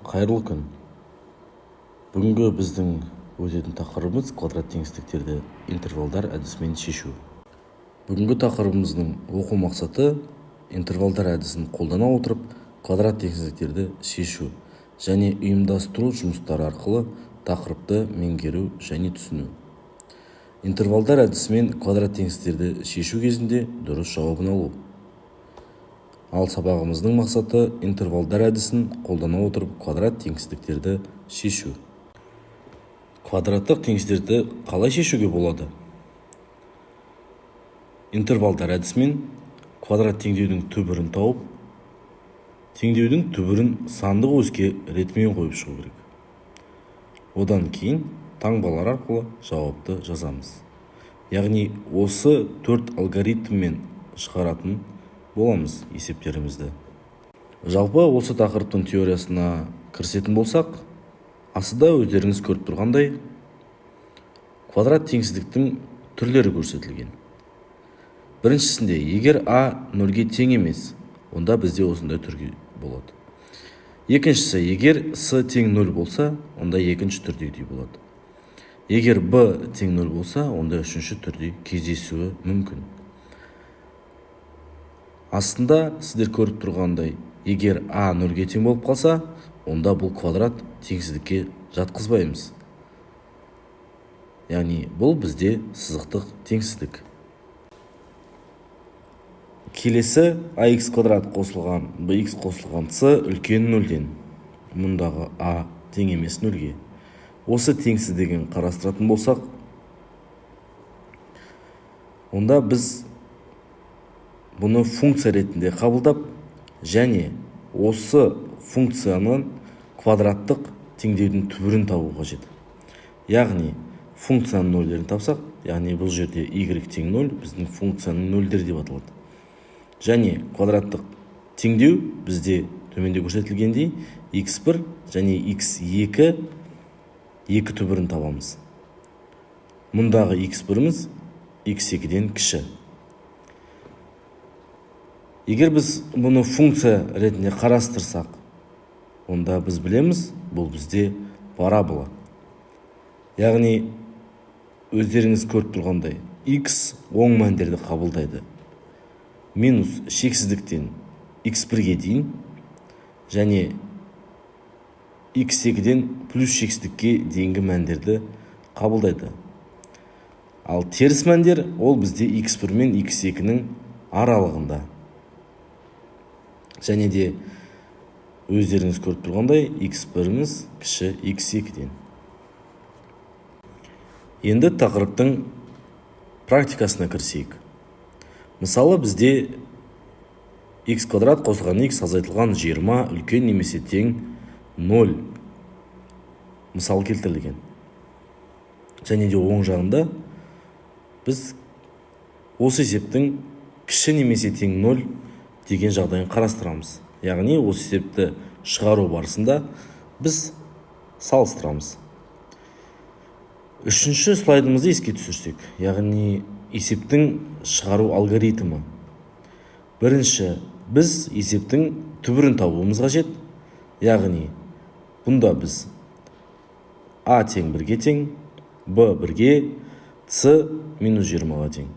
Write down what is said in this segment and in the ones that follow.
Қайырлы күн. Бүгінгі біздің өтетін тақырыбымыз квадрат теңіздіктерді интервалдар әдісімен шешу. Бүгінгі тақырыбымыздың оқу мақсаты интервалдар әдісін қолдана отырып квадрат теңіздіктерді шешу және ұйымдастыру жұмыстары арқылы тақырыпты меңгеру және түсіну. Интервалдар әдісімен квадрат теңіздіктерді шешу кезінде дұрыс жауабын алу. Ал сабағымыздың мақсаты интервалдар әдісін қолдана отырып квадрат теңіздіктерді шешу. Квадраттық теңіздерді қалай шешуге болады? Интервалдар әдісімен квадрат теңдеудің түбірін тауып, теңдеудің түбірін сандық өске ретімен қойып шығу керек. Одан кейін таңбалар арқылы жауапты жазамыз. Яғни осы 4 алгоритммен шығаратын боламыз есептерімізді. Жалпы осы тақырыптың теориясына кірісетін болсақ, астында өздеріңіз көріп тұрғандай квадрат теңсіздіктің түрлері көрсетілген. Біріншісінде, егер А 0-ге тең емес, онда бізде осындай түрге болады. Екіншісі, егер С тең 0 болса, онда екінші түрдегідей болады. Егер Б тең 0 болса, онда үшінші түрде кездесуі мүмкін. Астында сіздер көріп тұрғандай, егер А 0-ге тең болып қалса, онда бұл квадрат теңсіздікке жатқызбаймыз. Яғни бұл бізде сызықтық теңсіздік. Келесі ax квадрат қосылған bx қосылған c үлкен 0-ден. Мұндағы А тең емес 0-ге. Осы теңсіздігін қарастыратын болсақ, онда біз бұны функция ретінде қабылдап, және осы функцияның квадраттық теңдеудің түбірін табу қажет. Яғни функцияның нөлдерін тапсақ, яғни бұл жерде y тең 0 біздің функцияның нөлдері деп аталады. Және квадраттық теңдеу бізде төменде көрсетілгендей x1 және x2 екі түбірін табамыз. Мұндағы x1-іміз x2-ден кіші. Егер біз бұны функция ретінде қарастырсақ, онда біз білеміз, бұл бізде парабола. Яғни өздеріңіз көріп тұрғандай, x оң мәндерді қабылдайды. Минус шексіздіктен x1-ге дейін және x2-ден плюс шексіздікке дейінгі мәндерді қабылдайды. Ал теріс мәндер ол бізде x1 мен x2-нің аралығында. Және де өздеріңіз көріп тұрғандай x1-іміз кіші x2-ден. Енді тақырыптың практикасына кірісейік. Мысалы бізде x квадрат қосылған x азайтылған 20 үлкен немесе тең 0 мысал келтірілген. Және де оң жағында біз осы есептің кіші немесе тең 0 деген жағдайын қарастырамыз. Яғни осы есепті шығару барысында біз салыстырамыз. Үшінші слайдымызды еске түсірсек, яғни есептің шығару алгоритмі. Бірінші, біз есептің түбірін табуымыз қажет. Яғни бұнда біз А тең 1-ге тең, Б 1-ге, С минус 20-ға тең.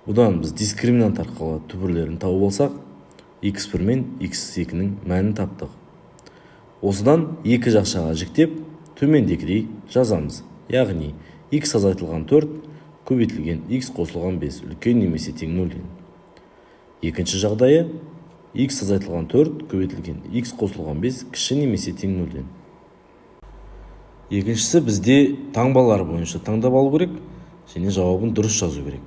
Бұдан біз дискриминант арқылы түбірлерін тауып алсақ, x1 мен x2-нің мәнін таптық. Осыдан екі жақшаға жіктеп, төмендегідей жазамыз. Яғни x азайтылған 4 көбейтілген x қосылған 5 үлкен немесе тең 0-ден. Екінші жағдайы x азайтылған 4 көбейтілген x қосылған 5 кіші немесе тең 0-ден. Екіншісі бізде таңбалар бойынша таңдап алу керек және жауабын дұрыс жазу керек.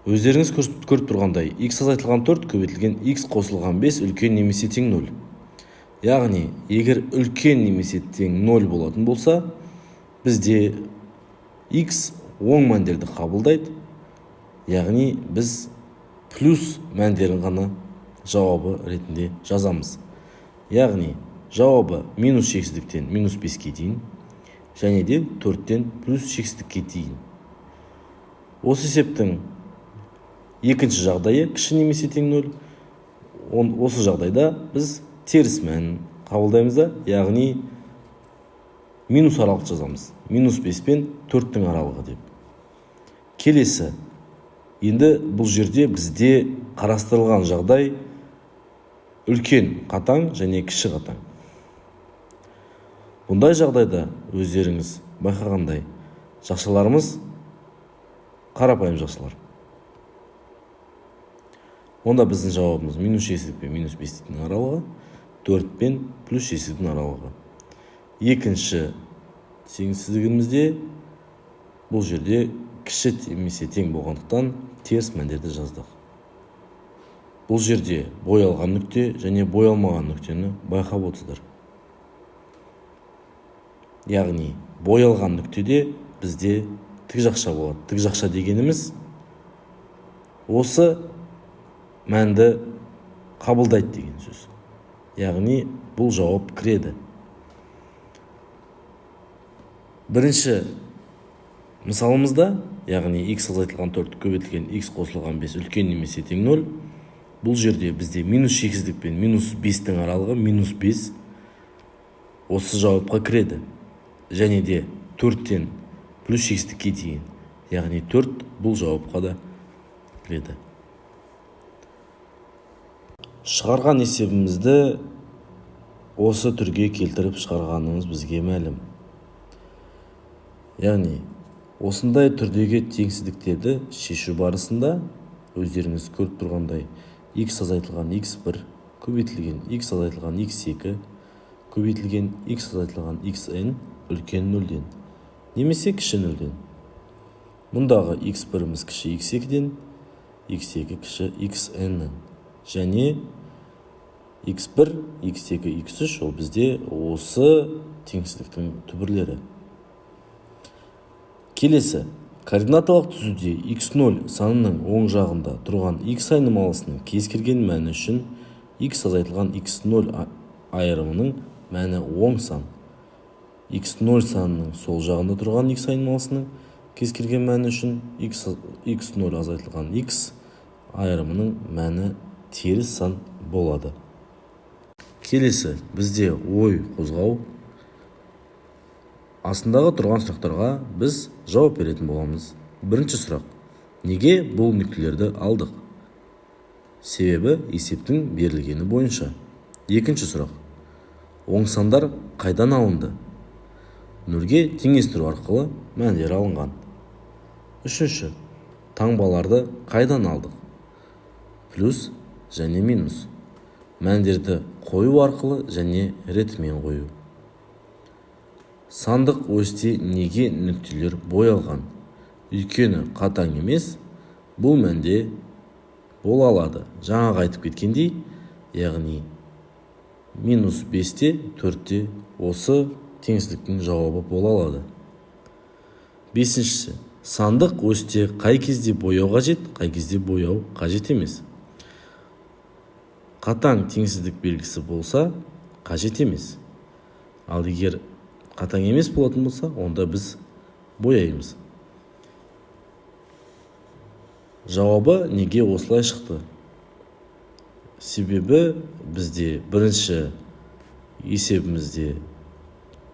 Өздеріңіз көріп тұрғандай x азайтылған 4 көбейтілген x қосылған 5 үлкен немесе тең 0. Яғни егер үлкен немесе тең 0 болатын болса, бізде x оң мәндерді қабылдайды. Яғни біз плюс мәндерін ғана жауабы ретінде жазамыз. Яғни жауабы минус шексіздіктен минус 5-ке дейін және де 4-тен плюс шексіздікке дейін. Осы есептің екінші жағдайы кіші немесе тең 0. Осы жағдайда біз теріс мәнін қабылдаймыз да, яғни минус аралық жазамыз. -5 пен 4-тің аралығы деп. Келесі, енді бұл жерде бізде қарастырылған жағдай үлкен қатаң және кіші қатаң. Бұндай жағдайда өздеріңіз байқағандай жақшаларымыз қарапайым жақшалар. Онда біздің жауабымыз -6 пен -5-тің аралығы, 4 пен +6-тің аралығы. Екінші теңсіздігімізде бұл жерде кіші немесе тең болғандықтан теріс мәндерді жаздық. Бұл жерде боялған нүкте және боялмаған нүктені байқап отырсыздар. Яғни боялған нүктеде бізде тік жақша болады. Тік жақша дегеніміз осы мәнді қабылдайды деген сөз. Яғни бұл жауап кіреді. Бірінші мысалымызда, яғни x азайтылған 4 көбейтілген x қосылған 5 үлкен немесе тең 0. Бұл жерде бізде -8 пен -5-тің аралығы -5 осы жауапқа кіреді. Және де 4-тен +6-ке дейін, яғни 4 бұл жауапқа да кіреді. Шығарған есебімізді осы түрге келтіріп шығарғанымыз бізге мәлім. Яғни осындай түрдегі теңсіздіктерді шешу барысында өздеріңіз көріп тұрғандай x азайтылған x1 көбейтілген x азайтылған x2 көбейтілген x азайтылған xn үлкен 0-ден немесе кіші 0-ден. Мұндағы x1-іміз кіші x2-ден, x2 кіші xn-нен және x1, x2, x3 ол бізде осы теңсіздіктің түбірлері. Келесі, координаталық түзуде x0 санының оң жағында тұрған x айнымалысының кез келген мәні үшін x азайтылған x0 айырымының мәні оң сан. x0 санының сол жағында тұрған x айнымалысының кез келген мәні үшін x0 азайтылған x айырымының мәні теріс сан болады. Келесі, бізде ой қозғау. Астындағы тұрған сұрақтарға біз жауап беретін боламыз. Бірінші сұрақ. Неге бұл нүктелерді алдық? Себебі есептің берілгені бойынша. Екінші сұрақ. Оң сандар қайдан алынды? Нөлге теңестіру арқылы мәндер алынған. Үшінші. Таңбаларды қайдан алдық? Плюс және минус. Мәндерді қою арқылы және ретімен қою. Сандық осьте неге нүктелер боялған? Өйткені қатаң емес, бұл мәнде бола алады. Жаңа айтып кеткендей, яғни -5-те 4-те осы теңсіздіктің жауабы бола алады. Бесіншісі, сандық осьте қай кезде бояу қажет, қай кезде бояу қажет емес. Қатаң теңсіздік белгісі болса, қажет емес. Ал егер қатаң емес болатын болса, онда біз бояймыз. Жауабы неге осылай шықты? Себебі бізде бірінші есебімізде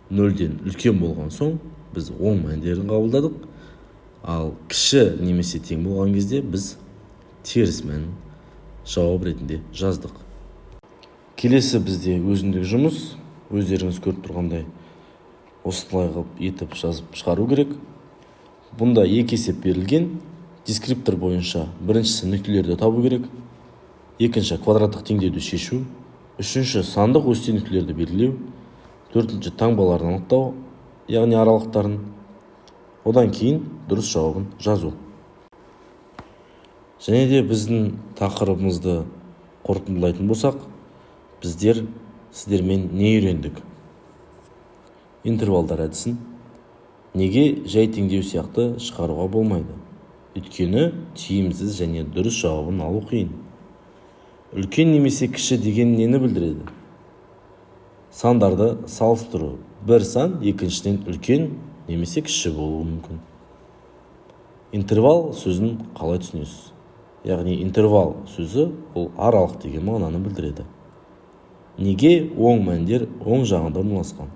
0-ден үлкен болған соң, біз оң мәндерін қабылдадық. Ал кіші немесе тең болған кезде біз теріс мәнін жауап ретінде жаздық. Келесі бізде өзіндік жұмыс. Өздеріңіз көріп тұрғандай осылай қылып етіп жазып шығару керек. Бұнда екі есеп берілген. Дескриптор бойынша біріншісі нүктелерді табу керек. Екінші квадраттық теңдеуді шешу. Үшінші сандық осьте нүктелерді белгілеу. Төртінші таңбаларын анықтау, яғни аралықтарын. Одан кейін дұрыс жауабын жазу. Және де біздің тақырыбымызды қорытындылайтын болсақ, сіздермен не үйрендік? Интервалдар әдісін неге жай теңдеу сияқты шығаруға болмайды? Өйткені тиімсіз және дұрыс жауабын алу қиын. Үлкен немесе кіші деген нені білдіреді? Сандарды салыстыру. Бір сан екіншіден үлкен немесе кіші болуы мүмкін. Интервал сөзін қалай түсінесіз? Яғни интервал сөзі ол аралық деген мағынаны білдіреді. Неге оң мәндер оң жағында орналасқан?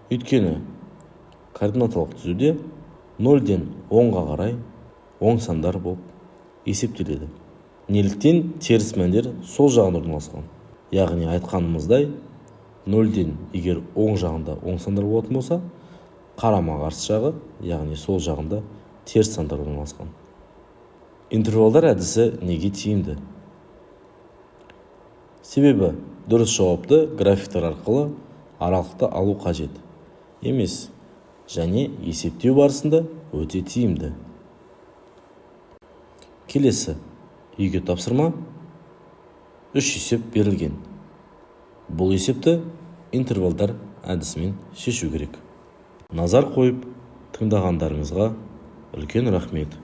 Өйткені координаталық түзуде 0-ден 10-ға қарай оң сандар болып есептеледі. Неліктен теріс мәндер сол жағында орналасқан? Яғни айтқанымыздай 0-ден егер оң жағында оң сандар болатын болса, қарама қарсы жағы, яғни сол жағында теріс сандар орналасқан. Интервалдар әдісі неге тиімді? Себебі дұрыс жауапты графиктер арқылы аралықты алу қажет емес, және есептеу барысында өте тиімді. Келесі үйге тапсырма 3 есеп берілген. Бұл есепті интервалдар әдісімен шешу керек. Назар қойып тыңдағандарыңызға үлкен рахмет.